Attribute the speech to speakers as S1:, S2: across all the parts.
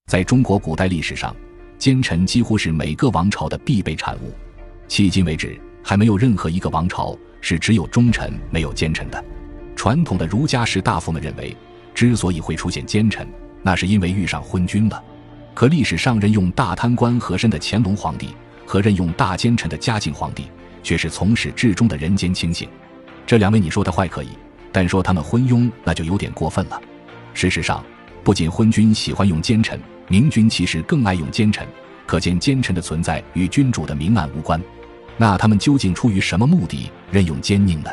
S1: 在中国古代历史上，奸臣几乎是每个王朝的必备产物。迄今为止，还没有任何一个王朝是只有忠臣没有奸臣的。传统的儒家士大夫们认为，之所以会出现奸臣，那是因为遇上昏君了。可历史上任用大贪官和珅的乾隆皇帝和任用大奸臣的嘉靖皇帝，却是从始至终的人间清醒。这两位你说他坏可以，但说他们昏庸那就有点过分了。事实上，不仅昏君喜欢用奸臣，明君其实更爱用奸臣，可见奸臣的存在与君主的明暗无关。那他们究竟出于什么目的任用奸佞呢？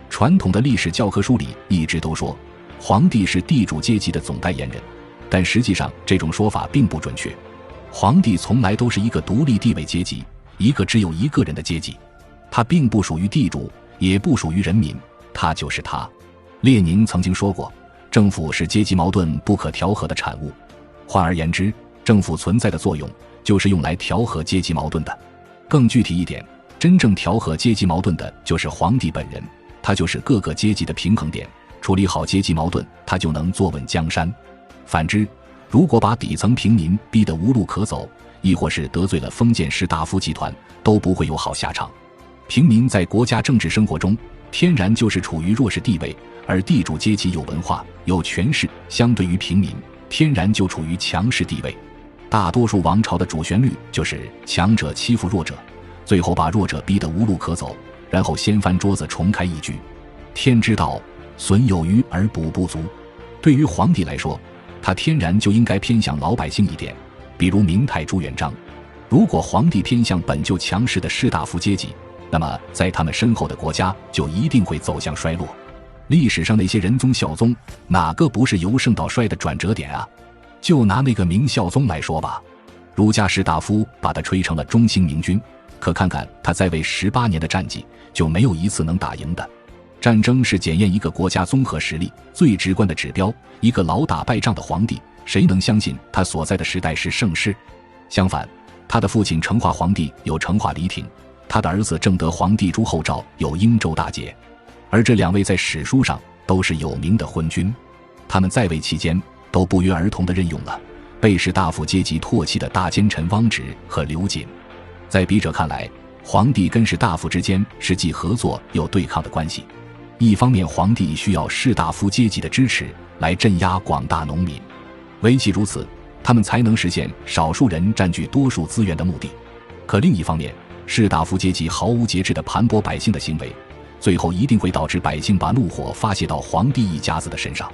S1: 传统的历史教科书里一直都说皇帝是地主阶级的总代言人，但实际上这种说法并不准确。皇帝从来都是一个独立地位阶级，一个只有一个人的阶级，他并不属于地主，也不属于人民，他就是他。列宁曾经说过，政府是阶级矛盾不可调和的产物。换而言之，政府存在的作用就是用来调和阶级矛盾的。更具体一点，真正调和阶级矛盾的就是皇帝本人，他就是各个阶级的平衡点，处理好阶级矛盾，他就能坐稳江山。反之，如果把底层平民逼得无路可走，亦或是得罪了封建士大夫集团，都不会有好下场。平民在国家政治生活中天然就是处于弱势地位，而地主阶级有文化有权势，相对于平民天然就处于强势地位。大多数王朝的主旋律就是强者欺负弱者，最后把弱者逼得无路可走，然后掀翻桌子重开一局。天之道，损有余而补不足。对于皇帝来说，他天然就应该偏向老百姓一点，比如明太朱元璋。如果皇帝偏向本就强势的士大夫阶级，那么在他们身后的国家就一定会走向衰落。历史上那些仁宗孝宗，哪个不是由盛到衰的转折点啊？就拿那个明孝宗来说吧，儒家士大夫把他吹成了中兴明君，可看看他在位18年的战绩，就没有一次能打赢的。战争是检验一个国家综合实力最直观的指标，一个老打败仗的皇帝，谁能相信他所在的时代是盛世？相反，他的父亲成化皇帝有成化黎廷，他的儿子正德皇帝朱厚照有英州大捷，而这两位在史书上都是有名的昏君。他们在位期间都不约而同地任用了被士大夫阶级唾弃的大奸臣汪直和刘瑾。在笔者看来，皇帝跟士大夫之间是既合作又对抗的关系。一方面，皇帝需要士大夫阶级的支持来镇压广大农民，唯其如此，他们才能实现少数人占据多数资源的目的。可另一方面，士大夫阶级毫无节制地盘剥百姓的行为，最后一定会导致百姓把怒火发泄到皇帝一家子的身上。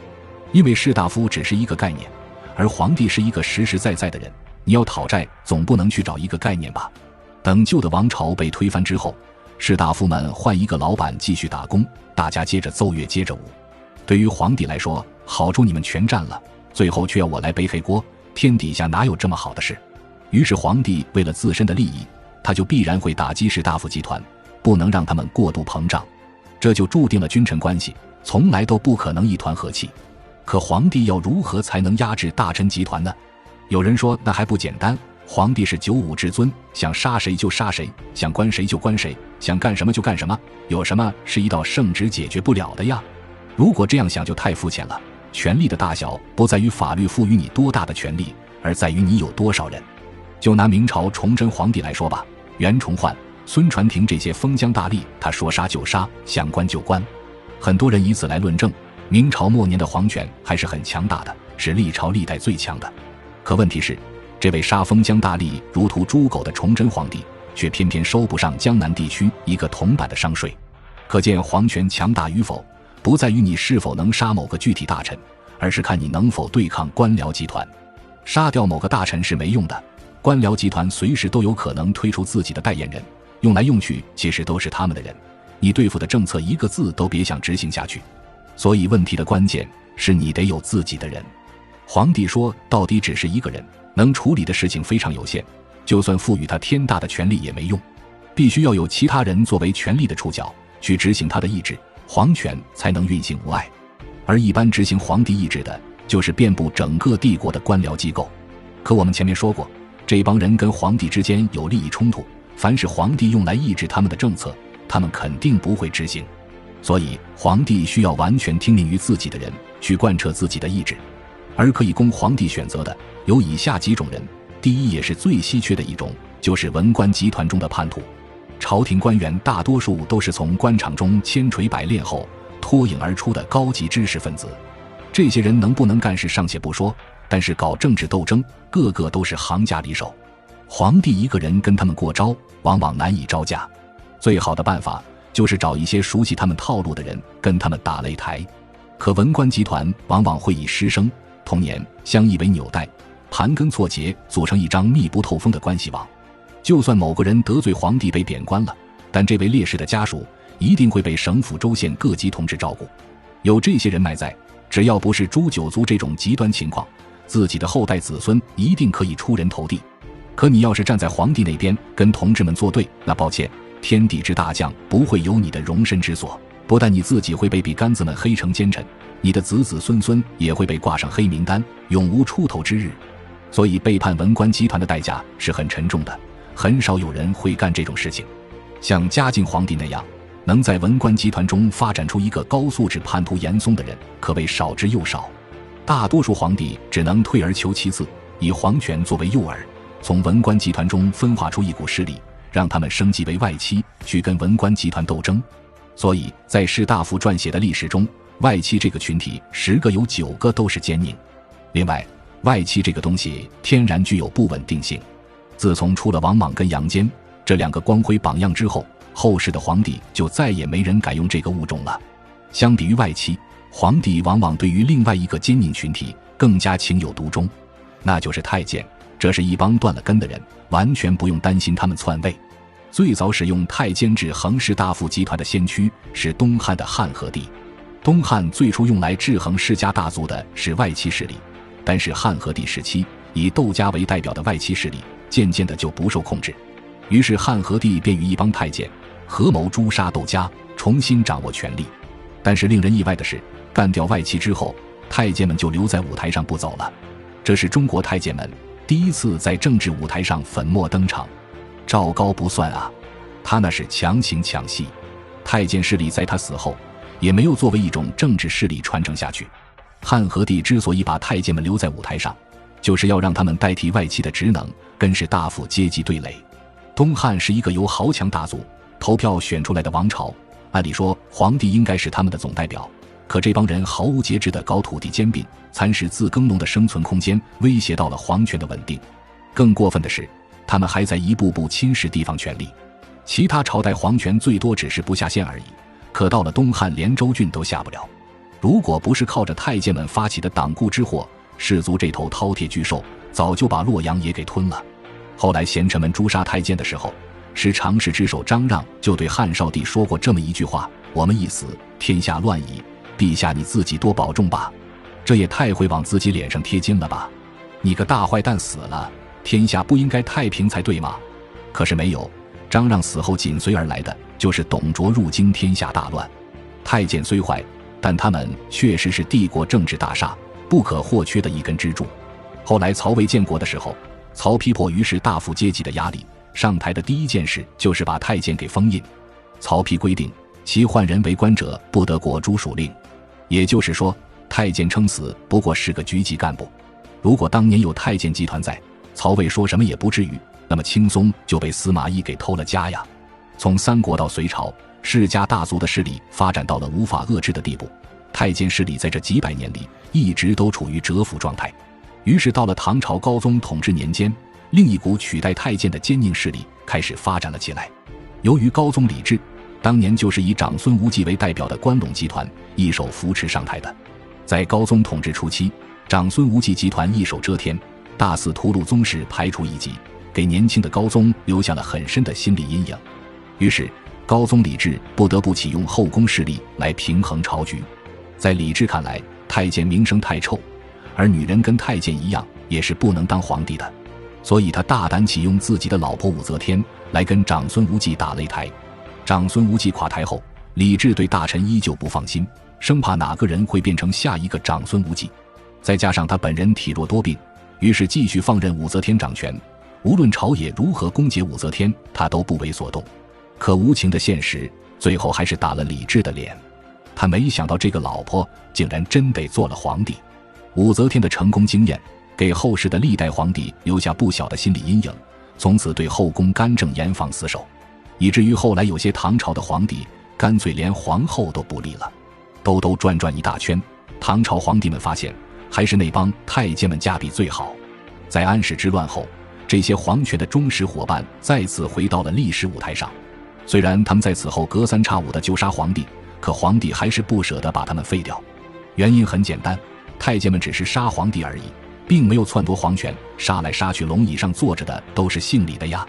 S1: 因为士大夫只是一个概念，而皇帝是一个实实在在的人，你要讨债总不能去找一个概念吧。等旧的王朝被推翻之后，士大夫们换一个老板继续打工，大家接着奏乐接着舞。对于皇帝来说，好处你们全占了，最后却要我来背黑锅，天底下哪有这么好的事？于是皇帝为了自身的利益，他就必然会打击士大夫集团，不能让他们过度膨胀，这就注定了君臣关系从来都不可能一团和气。可皇帝要如何才能压制大臣集团呢？有人说那还不简单，皇帝是95至尊，想杀谁就杀谁，想关谁就关谁，想干什么就干什么，有什么是一道圣旨解决不了的呀？如果这样想就太肤浅了。权力的大小不在于法律赋予你多大的权力，而在于你有多少人。就拿明朝崇祯皇帝来说吧，袁崇焕、孙传庭这些封疆大吏，他说杀就杀，想关就关。很多人以此来论证明朝末年的皇权还是很强大的，是历朝历代最强的。可问题是，这位杀封疆大吏如屠猪狗的崇祯皇帝，却偏偏收不上江南地区一个铜板的商税。可见皇权强大与否，不在于你是否能杀某个具体大臣，而是看你能否对抗官僚集团。杀掉某个大臣是没用的，官僚集团随时都有可能推出自己的代言人，用来用去其实都是他们的人，你对付的政策一个字都别想执行下去。所以问题的关键是你得有自己的人。皇帝说到底只是一个人，能处理的事情非常有限，就算赋予他天大的权力也没用，必须要有其他人作为权力的触角去执行他的意志，皇权才能运行无碍。而一般执行皇帝意志的就是遍布整个帝国的官僚机构。可我们前面说过，这帮人跟皇帝之间有利益冲突，凡是皇帝用来抑制他们的政策，他们肯定不会执行。所以皇帝需要完全听命于自己的人，去贯彻自己的意志。而可以供皇帝选择的有以下几种人。第一，也是最稀缺的一种，就是文官集团中的叛徒。朝廷官员大多数都是从官场中千锤百炼后脱颖而出的高级知识分子，这些人能不能干事尚且不说，但是搞政治斗争个个都是行家里手，皇帝一个人跟他们过招往往难以招架。最好的办法就是找一些熟悉他们套路的人跟他们打擂台。可文官集团往往会以师生、童年相依为纽带，盘根错节，组成一张密不透风的关系网。就算某个人得罪皇帝被贬官了，但这位烈士的家属一定会被省府州县各级同志照顾。有这些人脉在，只要不是诛九族这种极端情况，自己的后代子孙一定可以出人头地。可你要是站在皇帝那边跟同志们作对，那抱歉，天地之大将不会有你的容身之所。不但你自己会被笔杆子们黑成奸臣，你的子子孙孙也会被挂上黑名单，永无出头之日。所以背叛文官集团的代价是很沉重的，很少有人会干这种事情。像嘉靖皇帝那样能在文官集团中发展出一个高素质叛徒严嵩的人可谓少之又少，大多数皇帝只能退而求其次，以皇权作为诱饵，从文官集团中分化出一股势力，让他们升级为外戚，去跟文官集团斗争。所以在士大夫撰写的历史中，外戚这个群体10个有9个都是奸佞。另外，外戚这个东西天然具有不稳定性，自从出了王莽跟杨坚这2个光辉榜样之后，后世的皇帝就再也没人敢用这个物种了。相比于外戚，皇帝往往对于另外一个奸佞群体更加情有独钟，那就是太监。这是一帮断了根的人，完全不用担心他们篡位。最早使用太监制衡士大夫集团的先驱是东汉的汉和帝。东汉最初用来制衡世家大族的是外戚势力，但是汉和帝时期以窦家为代表的外戚势力渐渐的就不受控制，于是汉和帝便与一帮太监合谋诛杀窦家，重新掌握权力。但是令人意外的是，干掉外戚之后，太监们就留在舞台上不走了。这是中国太监们第一次在政治舞台上粉墨登场。赵高不算啊，他那是强行抢戏。太监势力在他死后也没有作为一种政治势力传承下去。汉和帝之所以把太监们留在舞台上，就是要让他们代替外戚的职能，跟士大夫阶级对垒。东汉是一个由豪强大族投票选出来的王朝，按理说皇帝应该是他们的总代表，可这帮人毫无节制地搞土地兼并，蚕食自耕农的生存空间，威胁到了皇权的稳定。更过分的是，他们还在一步步侵蚀地方权力。其他朝代皇权最多只是不下县而已，可到了东汉连州郡都下不了。如果不是靠着太监们发起的党锢之祸，士族这头饕餮巨兽早就把洛阳也给吞了。后来贤臣们诛杀太监的时候，是常侍之首张让就对汉少帝说过这么一句话：我们一死，天下乱矣，陛下你自己多保重吧。这也太会往自己脸上贴金了吧，你个大坏蛋死了，天下不应该太平才对吗？可是没有，张让死后紧随而来的就是董卓入京，天下大乱。太监虽坏，但他们确实是帝国政治大厦不可或缺的一根支柱。后来曹魏建国的时候，曹丕迫于士大夫阶级的压力，上台的第一件事就是把太监给封印。曹丕规定，其换人为官者不得过诛属令，也就是说，太监撑死不过是个局级干部。如果当年有太监集团在，曹魏说什么也不至于那么轻松就被司马懿给偷了家呀。从三国到隋朝，世家大族的势力发展到了无法遏制的地步，太监势力在这几百年里一直都处于蛰伏状态。于是到了唐朝高宗统治年间，另一股取代太监的奸佞势力开始发展了起来。由于高宗李治当年就是以长孙无忌为代表的关陇集团一手扶持上台的，在高宗统治初期，长孙无忌集团一手遮天，大肆屠戮宗室，排除异己，给年轻的高宗留下了很深的心理阴影。于是高宗李治不得不启用后宫势力来平衡朝局。在李治看来，太监名声太臭，而女人跟太监一样也是不能当皇帝的，所以他大胆启用自己的老婆武则天来跟长孙无忌打擂台。长孙无忌垮台后，李治对大臣依旧不放心，生怕哪个人会变成下一个长孙无忌。再加上他本人体弱多病，于是继续放任武则天掌权，无论朝野如何攻讦武则天，他都不为所动。可无情的现实最后还是打了李治的脸，他没想到这个老婆竟然真得做了皇帝。武则天的成功经验给后世的历代皇帝留下不小的心理阴影，从此对后宫干政严防死守，以至于后来有些唐朝的皇帝干脆连皇后都不立了。兜兜转转一大圈，唐朝皇帝们发现还是那帮太监们家比最好。在安史之乱后，这些皇权的忠实伙伴再次回到了历史舞台上。虽然他们在此后隔三差五地就杀皇帝，可皇帝还是不舍得把他们废掉。原因很简单，太监们只是杀皇帝而已，并没有篡夺皇权，杀来杀去龙椅上坐着的都是姓李的呀。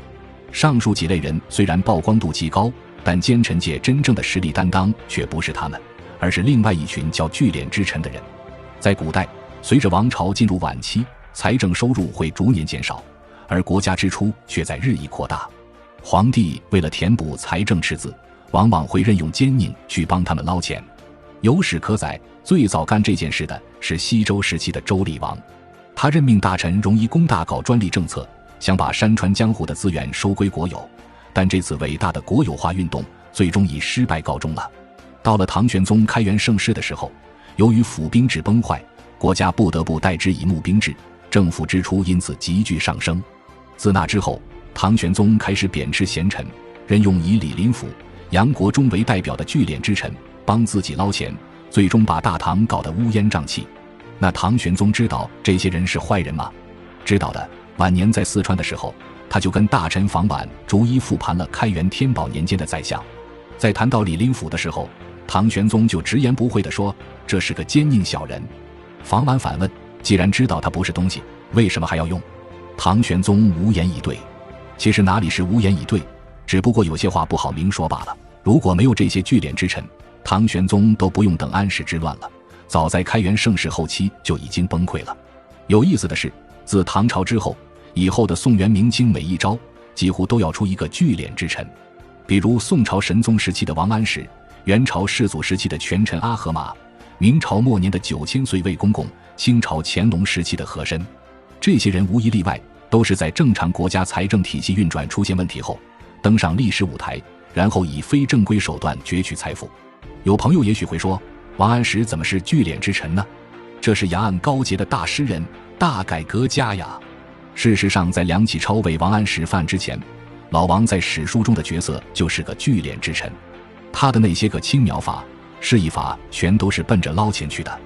S1: 上述几类人虽然曝光度极高，但奸臣界真正的实力担当却不是他们，而是另外一群叫聚敛之臣的人。在古代，随着王朝进入晚期，财政收入会逐年减少，而国家支出却在日益扩大。皇帝为了填补财政赤字，往往会任用奸佞去帮他们捞钱。有史可载，最早干这件事的是西周时期的周厉王。他任命大臣荣夷公大搞专利政策，想把山川江湖的资源收归国有，但这次伟大的国有化运动最终以失败告终了。到了唐玄宗开元盛世的时候，由于府兵制崩坏，国家不得不代之以募兵制，政府支出因此急剧上升。自那之后，唐玄宗开始贬斥贤臣，任用以李林甫、杨国忠为代表的聚敛之臣帮自己捞钱，最终把大唐搞得乌烟瘴气。那唐玄宗知道这些人是坏人吗？知道的。晚年在四川的时候，他就跟大臣房婉逐一复盘了开元天宝年间的宰相。在谈到李林甫的时候，唐玄宗就直言不讳地说，这是个奸佞小人。房婉反问，既然知道他不是东西，为什么还要用？唐玄宗无言以对。其实哪里是无言以对，只不过有些话不好明说罢了。如果没有这些聚敛之臣，唐玄宗都不用等安史之乱了，早在开元盛世后期就已经崩溃了。有意思的是，自唐朝之后，以后的宋元明清每一朝几乎都要出一个聚敛之臣。比如宋朝神宗时期的王安石，元朝世祖时期的权臣阿合马，明朝末年的9000岁魏公公，清朝乾隆时期的和珅。这些人无一例外都是在正常国家财政体系运转出现问题后，登上历史舞台，然后以非正规手段攫取财富。有朋友也许会说，王安石怎么是聚敛之臣呢？这是衙案高洁的大诗人、大改革家呀。事实上，在梁启超为王安石犯之前，老王在史书中的角色就是个聚敛之臣。他的那些个青苗法、示意法全都是奔着捞钱去的。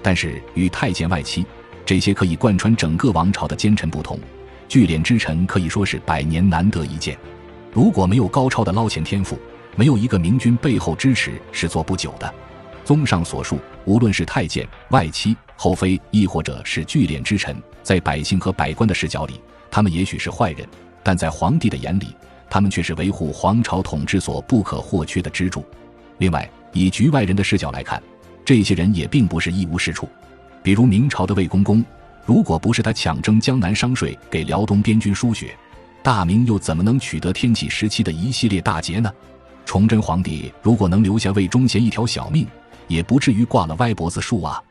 S1: 但是与太监外戚这些可以贯穿整个王朝的奸臣不同，聚敛之臣可以说是百年难得一见。如果没有高超的捞钱天赋，没有一个明君背后支持，是做不久的。综上所述，无论是太监、外戚、后妃，亦或者是聚敛之臣，在百姓和百官的视角里，他们也许是坏人，但在皇帝的眼里，他们却是维护皇朝统治所不可或缺的支柱。另外，以局外人的视角来看，这些人也并不是一无是处。比如明朝的魏公公，如果不是他抢征江南商税给辽东边军输血，大明又怎么能取得天启时期的一系列大捷呢？崇祯皇帝如果能留下魏忠贤一条小命，也不至于挂了歪脖子树啊。